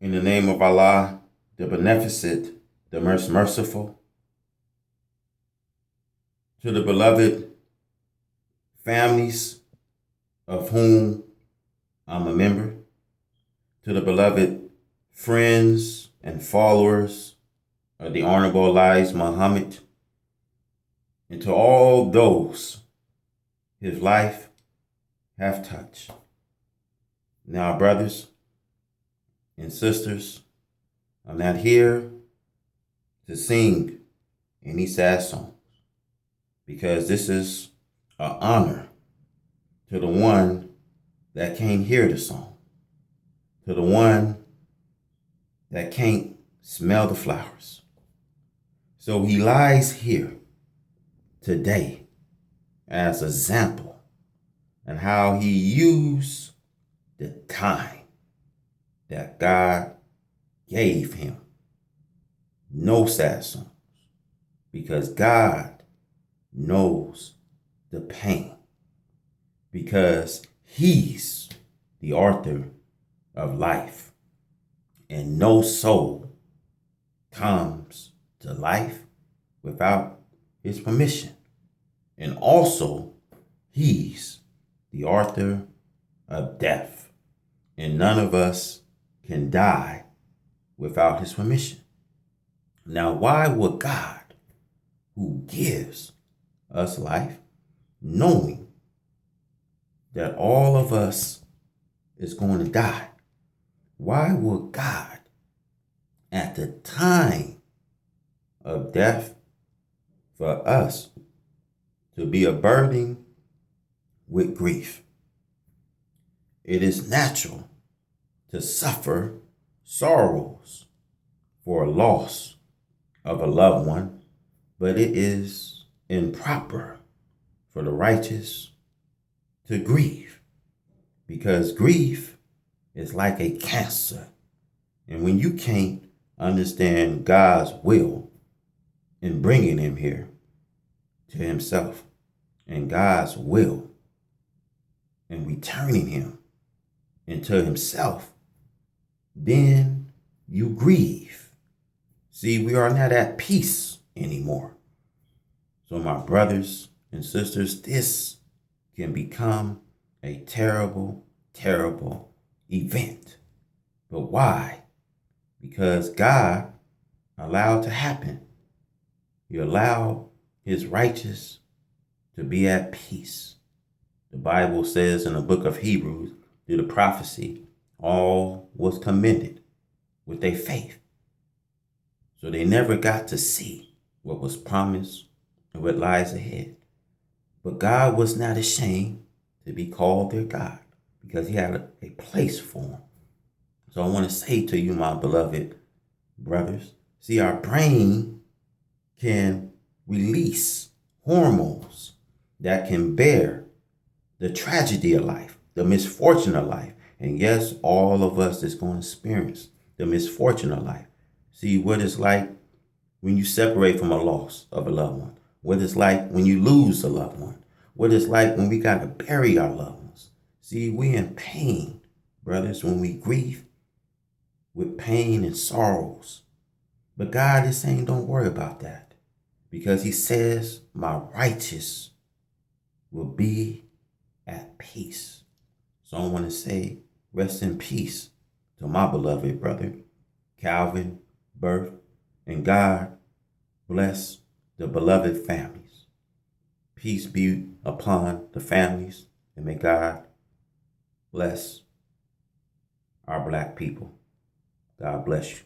In the name of Allah, the Beneficent, the most merciful, to the beloved families of whom I'm a member, to the beloved friends and followers of the Honorable Elijah Muhammad, and to all those his life have touched. Now, brothers and sisters, I'm not here to sing any sad songs, because this is an honor to the one that can't hear the song, to the one that can't smell the flowers. So he lies here today as an example and how he used the time that God gave him. No sad songs, because God knows the pain, because he's the author of life, and no soul comes to life without his permission. And also, he's the author of death, and none of us can die without his permission. Now, why would God, who gives us life, knowing that all of us is going to die, why would God, at the time of death, for us to be a burden with grief? It is natural to suffer sorrows for a loss of a loved one, but it is improper for the righteous to grieve, because grief is like a cancer. And when you can't understand God's will in bringing him here to himself, and God's will in returning him into himself, then you grieve. See, we are not at peace anymore. So my brothers and sisters, this can become a terrible, terrible event. But why? Because God allowed to happen. He allowed his righteous to be at peace. The Bible says in the book of Hebrews, through the prophecy, all was commended with their faith. So they never got to see what was promised and what lies ahead. But God was not ashamed to be called their God, because he had a place for them. So I want to say to you, my beloved brothers, see, our brain can release hormones that can bear the tragedy of life, the misfortune of life. And yes, all of us is going to experience the misfortune of life. See what it's like when you separate from a loss of a loved one, what it's like when you lose a loved one, what it's like when we got to bury our loved ones. See, we in pain, brothers, when we grieve with pain and sorrows. But God is saying, don't worry about that, because he says, my righteous will be at peace. So I want to say, rest in peace to my beloved brother, Calvin Birk, and God bless the beloved families. Peace be upon the families, and may God bless our black people. God bless you.